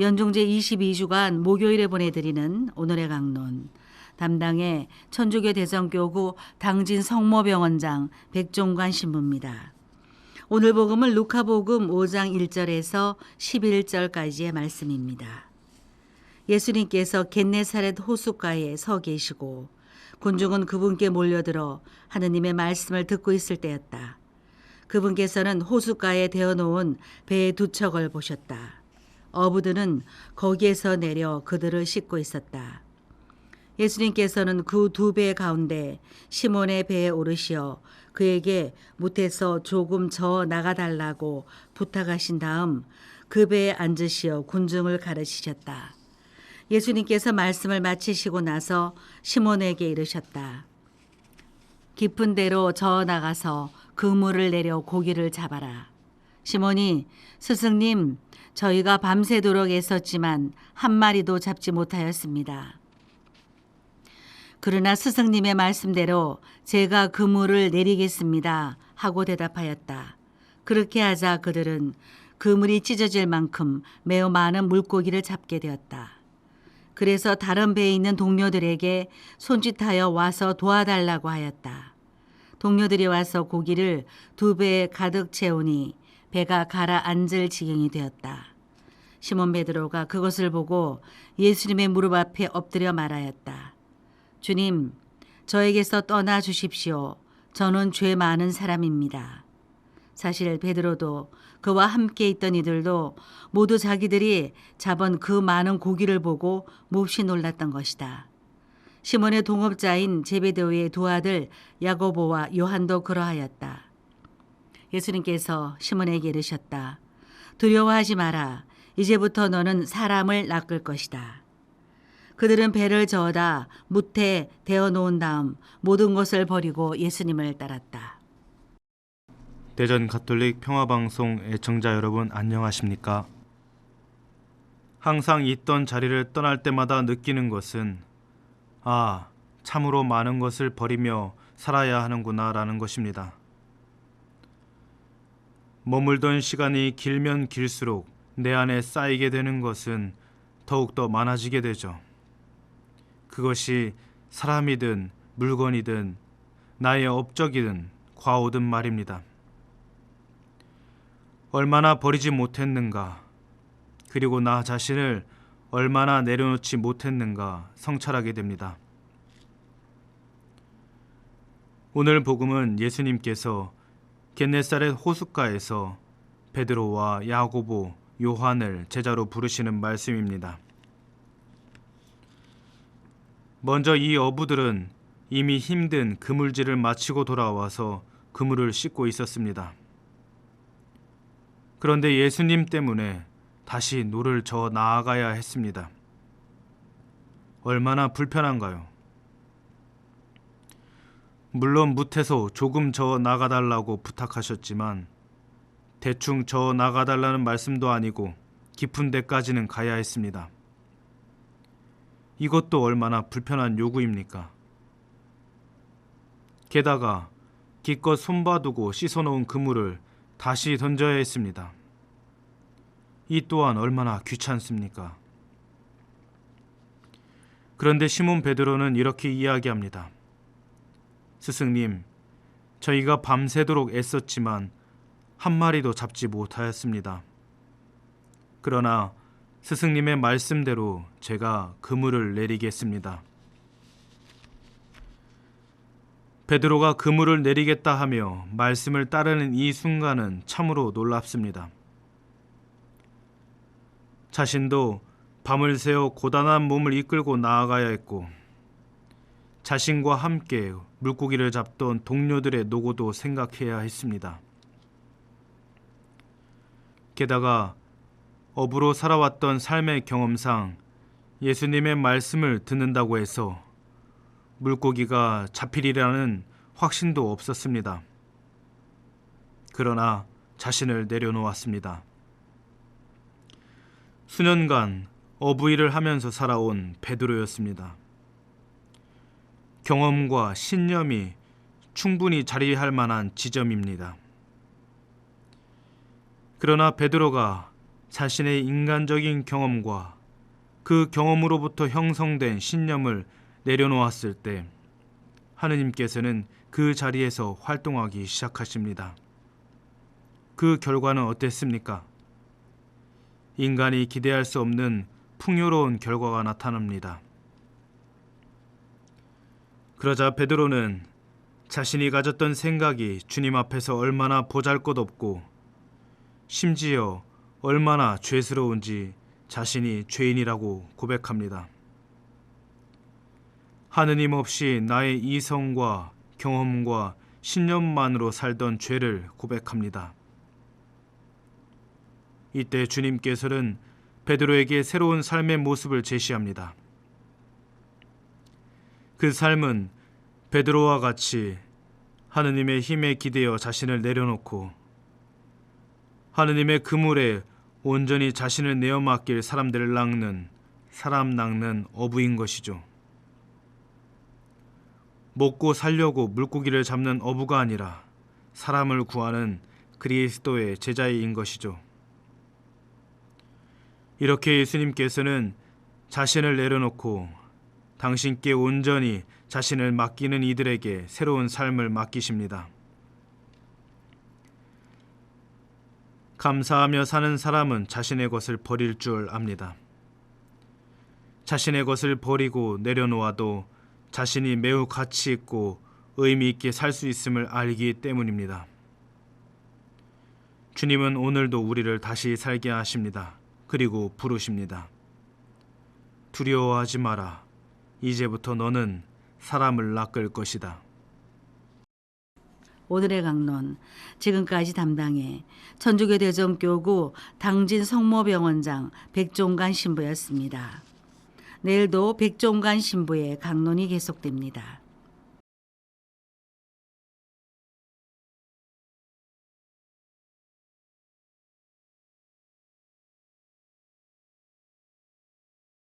연중제 22주간 목요일에 보내드리는 오늘의 강론. 담당의 천주교 대성교구 당진 성모병원장 백종관 신부입니다. 오늘 복음은 루카복음 5장 1절에서 11절까지의 말씀입니다. 예수님께서 겟네사렛 호숫가에 서 계시고 군중은 그분께 몰려들어 하느님의 말씀을 듣고 있을 때였다. 그분께서는 호숫가에 대어놓은 배의 두 척을 보셨다. 어부들은 거기에서 내려 그들을 싣고 있었다. 예수님께서는 그 두 배 가운데 시몬의 배에 오르시어 그에게 못에서 조금 저 나가달라고 부탁하신 다음 그 배에 앉으시어 군중을 가르치셨다. 예수님께서 말씀을 마치시고 나서 시몬에게 이르셨다. 깊은 데로 저 나가서 그물을 내려 고기를 잡아라. 시몬이 스승님, 저희가 밤새도록 애썼지만 한 마리도 잡지 못하였습니다. 그러나 스승님의 말씀대로 제가 그물을 내리겠습니다 하고 대답하였다. 그렇게 하자 그들은 그물이 찢어질 만큼 매우 많은 물고기를 잡게 되었다. 그래서 다른 배에 있는 동료들에게 손짓하여 와서 도와달라고 하였다. 동료들이 와서 고기를 두 배에 가득 채우니 배가 가라앉을 지경이 되었다. 시몬 베드로가 그것을 보고 예수님의 무릎 앞에 엎드려 말하였다. 주님, 저에게서 떠나 주십시오. 저는 죄 많은 사람입니다. 사실 베드로도 그와 함께 있던 이들도 모두 자기들이 잡은 그 많은 고기를 보고 몹시 놀랐던 것이다. 시몬의 동업자인 제베데오의 두 아들 야고보와 요한도 그러하였다. 예수님께서 시몬에게 이르셨다. 두려워하지 마라. 이제부터 너는 사람을 낚을 것이다. 그들은 배를 저어다 무태 대어 놓은 다음 모든 것을 버리고 예수님을 따랐다. 대전 가톨릭 평화방송 애청자 여러분 안녕하십니까? 항상 있던 자리를 떠날 때마다 느끼는 것은 참으로 많은 것을 버리며 살아야 하는구나 라는 것입니다. 머물던 시간이 길면 길수록 내 안에 쌓이게 되는 것은 더욱더 많아지게 되죠. 그것이 사람이든 물건이든 나의 업적이든 과오든 말입니다. 얼마나 버리지 못했는가, 그리고 나 자신을 얼마나 내려놓지 못했는가 성찰하게 됩니다. 오늘 복음은 예수님께서 겟네사렛 호숫가에서 베드로와 야고보, 요한을 제자로 부르시는 말씀입니다. 먼저 이 어부들은 이미 힘든 그물질을 마치고 돌아와서 그물을 씻고 있었습니다. 그런데 예수님 때문에 다시 노를 저어 나아가야 했습니다. 얼마나 불편한가요? 물론 무태서 조금 저어 나가달라고 부탁하셨지만 대충 저어 나가달라는 말씀도 아니고 깊은 데까지는 가야 했습니다. 이것도 얼마나 불편한 요구입니까? 게다가 기껏 손봐두고 씻어놓은 그물을 다시 던져야 했습니다. 이 또한 얼마나 귀찮습니까? 그런데 시몬 베드로는 이렇게 이야기합니다. 스승님, 저희가 밤새도록 애썼지만 한 마리도 잡지 못하였습니다. 그러나 스승님의 말씀대로 제가 그물을 내리겠습니다. 베드로가 그물을 내리겠다 하며 말씀을 따르는 이 순간은 참으로 놀랍습니다. 자신도 밤을 새워 고단한 몸을 이끌고 나아가야 했고 자신과 함께 물고기를 잡던 동료들의 노고도 생각해야 했습니다. 게다가 어부로 살아왔던 삶의 경험상 예수님의 말씀을 듣는다고 해서 물고기가 잡히리라는 확신도 없었습니다. 그러나 자신을 내려놓았습니다. 수년간 어부 일을 하면서 살아온 베드로였습니다. 경험과 신념이 충분히 자리할 만한 지점입니다. 그러나 베드로가 자신의 인간적인 경험과 그 경험으로부터 형성된 신념을 내려놓았을 때 하느님께서는 그 자리에서 활동하기 시작하십니다. 그 결과는 어땠습니까? 인간이 기대할 수 없는 풍요로운 결과가 나타납니다. 그러자 베드로는 자신이 가졌던 생각이 주님 앞에서 얼마나 보잘것없고 심지어 얼마나 죄스러운지 자신이 죄인이라고 고백합니다. 하느님 없이 나의 이성과 경험과 신념만으로 살던 죄를 고백합니다. 이때 주님께서는 베드로에게 새로운 삶의 모습을 제시합니다. 그 삶은 베드로와 같이 하느님의 힘에 기대어 자신을 내려놓고 하느님의 그물에 온전히 자신을 내어 맡길 사람들을 사람 낚는 어부인 것이죠. 먹고 살려고 물고기를 잡는 어부가 아니라 사람을 구하는 그리스도의 제자인 것이죠. 이렇게 예수님께서는 자신을 내려놓고 당신께 온전히 자신을 맡기는 이들에게 새로운 삶을 맡기십니다. 감사하며 사는 사람은 자신의 것을 버릴 줄 압니다. 자신의 것을 버리고 내려놓아도 자신이 매우 가치 있고 의미 있게 살 수 있음을 알기 때문입니다. 주님은 오늘도 우리를 다시 살게 하십니다. 그리고 부르십니다. 두려워하지 마라. 이제부터 너는 사람을 낚을 것이다. 오늘의 강론, 지금까지 담당해 천주교 대전교구 당진 성모병원장 백종관 신부였습니다. 내일도 백종관 신부의 강론이 계속됩니다.